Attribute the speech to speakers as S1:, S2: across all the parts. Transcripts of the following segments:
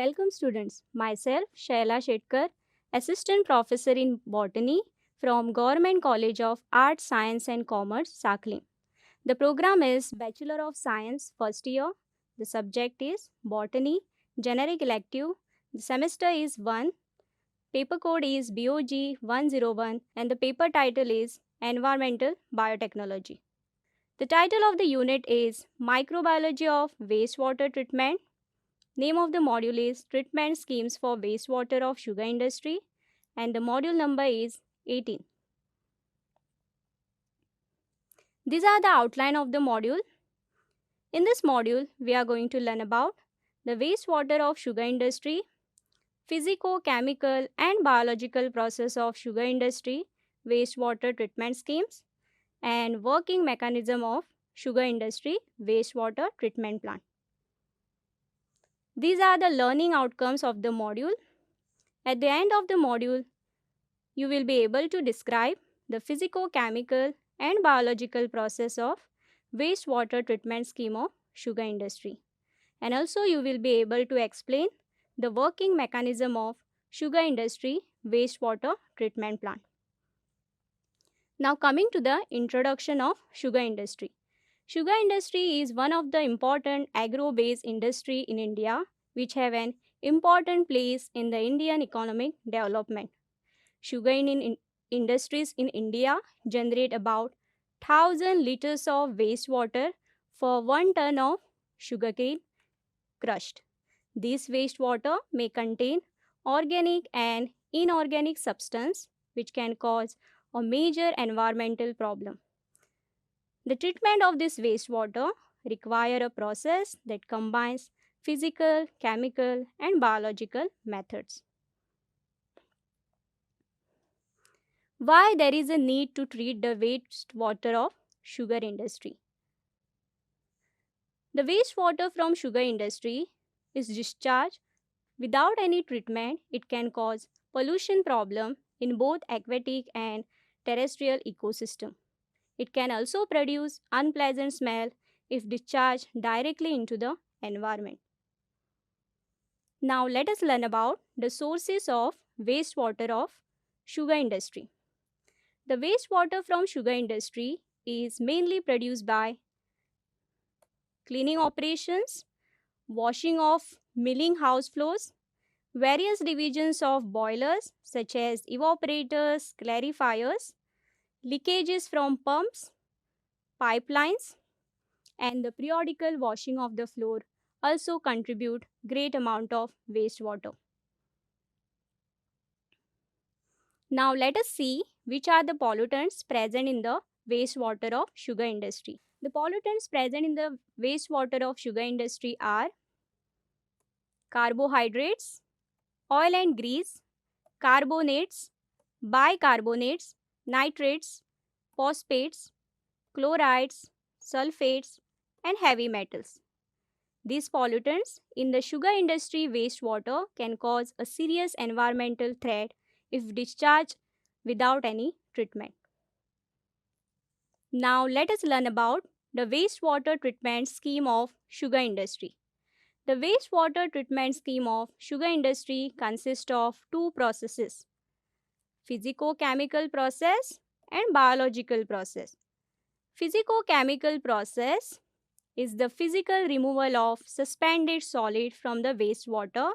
S1: Welcome students. Myself Shaila Shetkar, Assistant Professor in Botany from Government College of Arts, Science and Commerce, Sakhalin. The program is Bachelor of Science first year. The subject is Botany, Generic Elective. The semester is 1. Paper code is BOG 101 and the paper title is Environmental Biotechnology. The title of the unit is Microbiology of Wastewater Treatment. Name of the module is Treatment Schemes for Wastewater of Sugar Industry and the module number is 18. These are the outline of the module. In this module, we are going to learn about the wastewater of sugar industry, physico-chemical and biological process of sugar industry, wastewater treatment schemes, and working mechanism of sugar industry wastewater treatment plant. These are the learning outcomes of the module. At the end of the module, you will be able to describe the physico-chemical and biological process of wastewater treatment scheme of sugar industry. And also you will be able to explain the working mechanism of sugar industry wastewater treatment plant. Now coming to the introduction of sugar industry. Sugar industry is one of the important agro-based industry in India which have an important place in the Indian economic development. Sugar industries in India generate about 1000 liters of wastewater for 1 ton of sugarcane crushed. This wastewater may contain organic and inorganic substance which can cause a major environmental problem. The treatment of this wastewater require a process that combines physical, chemical and biological methods. Why there is a need to treat the wastewater of sugar industry? The wastewater from sugar industry is discharged without any treatment. It can cause pollution problem in both aquatic and terrestrial ecosystem. It can also produce unpleasant smell if discharged directly into the environment. Now let us learn about the sources of wastewater of sugar industry. The wastewater from sugar industry is mainly produced by cleaning operations, washing of milling house floors, various divisions of boilers such as evaporators, clarifiers, leakages from pumps, pipelines, and the periodical washing of the floor also contribute great amount of wastewater. Now let us see which are the pollutants present in the wastewater of sugar industry. The pollutants present in the wastewater of sugar industry are carbohydrates, oil and grease, carbonates, bicarbonates, nitrates, phosphates, chlorides, sulfates, and heavy metals. These pollutants in the sugar industry wastewater can cause a serious environmental threat if discharged without any treatment. Now let us learn about the wastewater treatment scheme of sugar industry. The wastewater treatment scheme of sugar industry consists of two processes: physico-chemical process and biological process. Physico-chemical process is the physical removal of suspended solid from the wastewater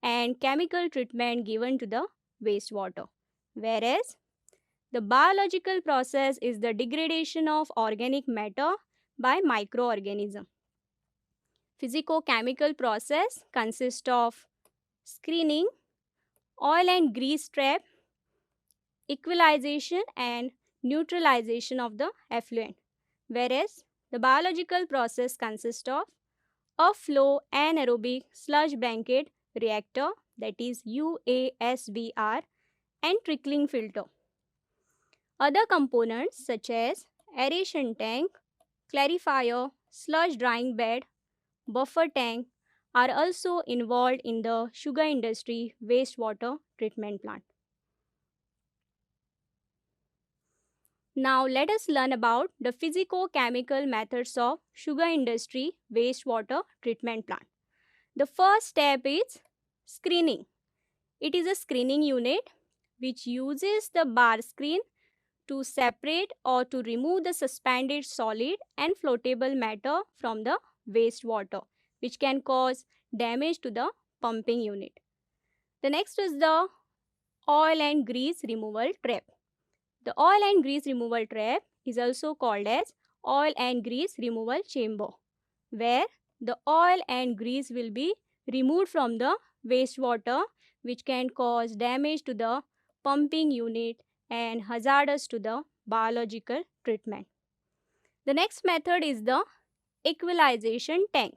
S1: and chemical treatment given to the wastewater, whereas the biological process is the degradation of organic matter by microorganisms. Physico-chemical process consists of screening, oil and grease trap, equalization and neutralization of the effluent, whereas the biological process consists of a flow anaerobic sludge blanket reactor, that is UASBR, and trickling filter. Other components such as aeration tank, clarifier, sludge drying bed, buffer tank are also involved in the sugar industry wastewater treatment plant. Now let us learn about the physico-chemical methods of sugar industry wastewater treatment plant. The first step is screening. It is a screening unit which uses the bar screen to separate or to remove the suspended solid and floatable matter from the wastewater, which can cause damage to the pumping unit. The next is the oil and grease removal trap. The oil and grease removal trap is also called as oil and grease removal chamber, where the oil and grease will be removed from the wastewater, which can cause damage to the pumping unit and hazardous to the biological treatment. The next method is the equalization tank.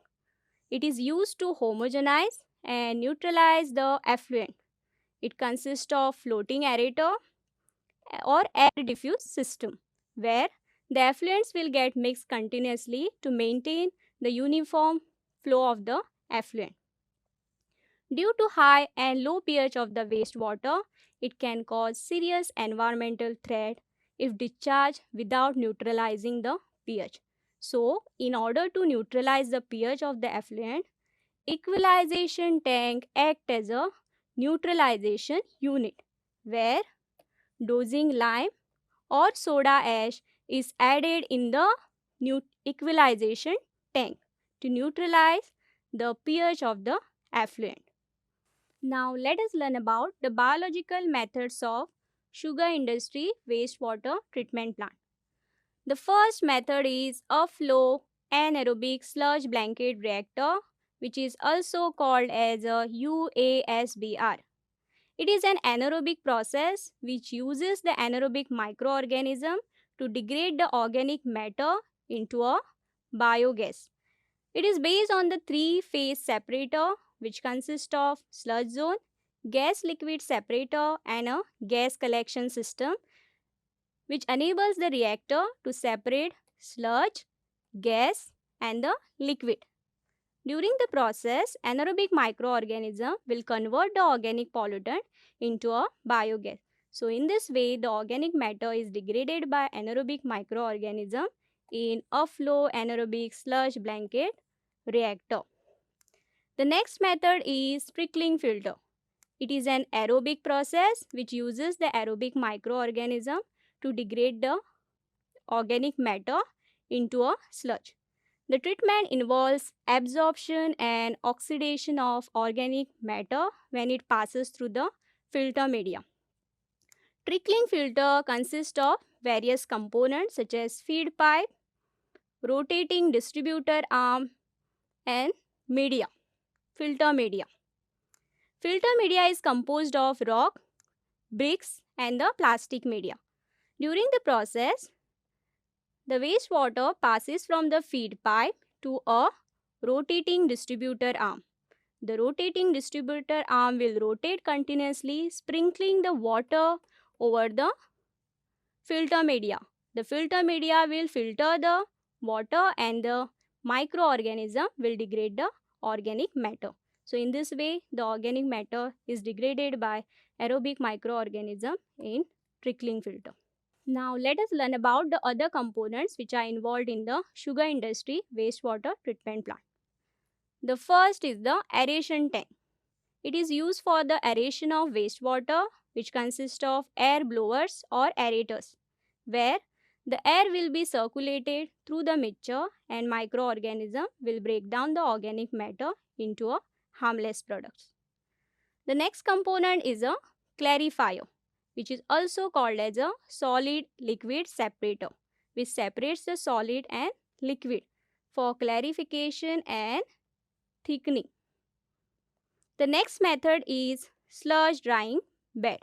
S1: It is used to homogenize and neutralize the effluent. It consists of floating aerator or air diffuse system, where the effluents will get mixed continuously to maintain the uniform flow of the effluent. Due to high and low pH of the wastewater, it can cause serious environmental threat if discharged without neutralizing the pH. So, in order to neutralize the pH of the effluent, equalization tank acts as a neutralization unit, where dosing lime or soda ash is added in the equalization tank to neutralize the pH of the effluent. Now let us learn about the biological methods of sugar industry wastewater treatment plant. The first method is a flow anaerobic sludge blanket reactor, which is also called as a UASBR. It is an anaerobic process which uses the anaerobic microorganism to degrade the organic matter into a biogas. It is based on the three-phase separator, which consists of sludge zone, gas liquid separator and a gas collection system, which enables the reactor to separate sludge, gas and the liquid. During the process, anaerobic microorganism will convert the organic pollutant into a biogas. So in this way, the organic matter is degraded by anaerobic microorganism in a flow anaerobic sludge blanket reactor. The next method is trickling filter. It is an aerobic process which uses the aerobic microorganism to degrade the organic matter into a sludge. The treatment involves absorption and oxidation of organic matter when it passes through the filter media. Trickling filter consists of various components such as feed pipe, rotating distributor arm and media, filter media. Filter media is composed of rock, bricks and the plastic media. During the process, the wastewater passes from the feed pipe to a rotating distributor arm. The rotating distributor arm will rotate continuously, sprinkling the water over the filter media. The filter media will filter the water and the microorganism will degrade the organic matter. So in this way, the organic matter is degraded by aerobic microorganism in trickling filter. Now let us learn about the other components which are involved in the sugar industry wastewater treatment plant. The first is the aeration tank. It is used for the aeration of wastewater, which consists of air blowers or aerators, where the air will be circulated through the mixture and microorganism will break down the organic matter into a harmless products. The next component is a clarifier, which is also called as a solid liquid separator, which separates the solid and liquid for clarification and thickening. The next method is sludge drying bed.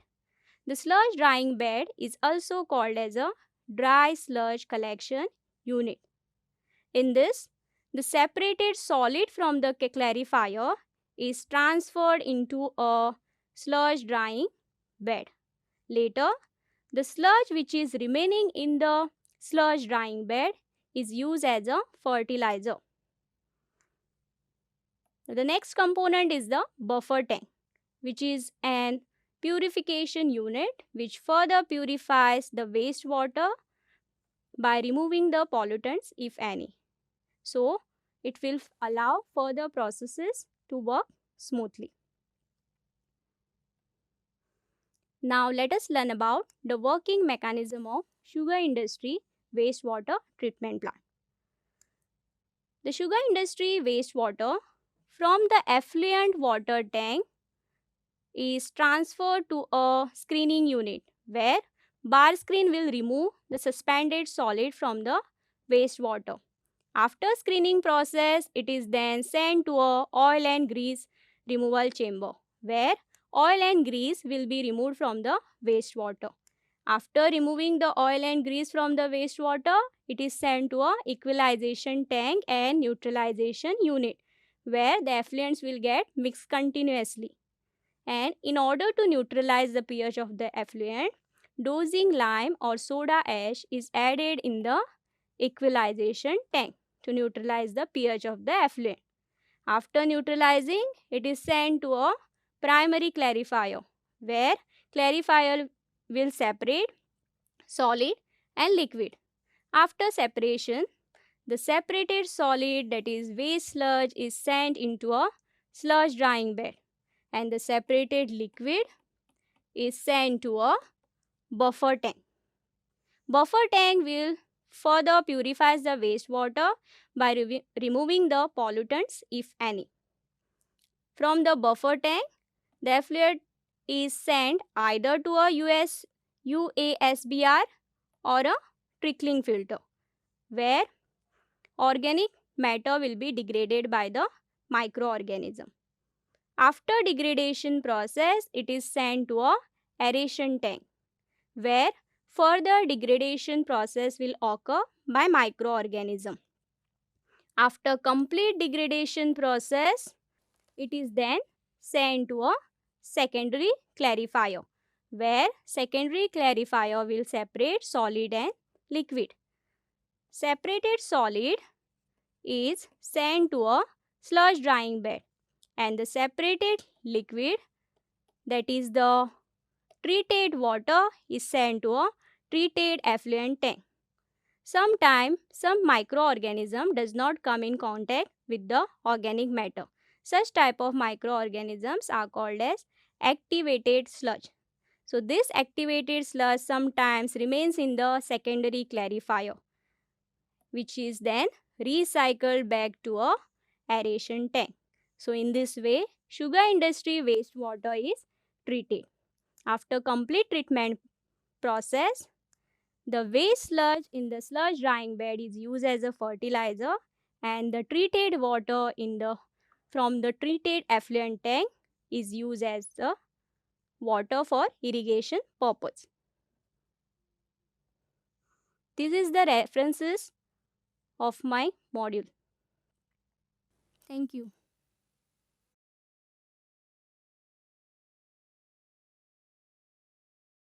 S1: The sludge drying bed is also called as a dry sludge collection unit. In this, the separated solid from the clarifier is transferred into a sludge drying bed. Later, the sludge which is remaining in the sludge drying bed is used as a fertilizer. The next component is the buffer tank, which is an purification unit which further purifies the wastewater by removing the pollutants if any. So, it will allow further processes to work smoothly. Now let us learn about the working mechanism of sugar industry wastewater treatment plant. The sugar industry wastewater from the effluent water tank is transferred to a screening unit where bar screen will remove the suspended solid from the wastewater. After screening process, it is then sent to a oil and grease removal chamber where oil and grease will be removed from the wastewater. After removing the oil and grease from the wastewater, it is sent to a equalization tank and neutralization unit where the effluents will get mixed continuously. And in order to neutralize the pH of the effluent, dosing lime or soda ash is added in the equalization tank to neutralize the pH of the effluent. After neutralizing, it is sent to a primary clarifier where clarifier will separate solid and liquid. After separation, the separated solid, that is waste sludge, is sent into a sludge drying bed and the separated liquid is sent to a buffer tank. Buffer tank will further purifies the wastewater by removing the pollutants if any. From the buffer tank, the effluent is sent either to a UASBR or a trickling filter where organic matter will be degraded by the microorganism. After degradation process, it is sent to a aeration tank where further degradation process will occur by microorganism. After complete degradation process, it is then sent to a secondary clarifier where secondary clarifier will separate solid and liquid. Separated solid is sent to a sludge drying bed and the separated liquid, that is the treated water, is sent to a treated effluent tank. Sometimes some microorganism does not come in contact with the organic matter. Such type of microorganisms are called as activated sludge. So this activated sludge sometimes remains in the secondary clarifier, which is then recycled back to a aeration tank. So in this way, sugar industry wastewater is treated. After complete treatment process, the waste sludge in the sludge drying bed is used as a fertilizer and the treated water from the treated effluent tank is used as the water for irrigation purpose. This is the references of my module. Thank you.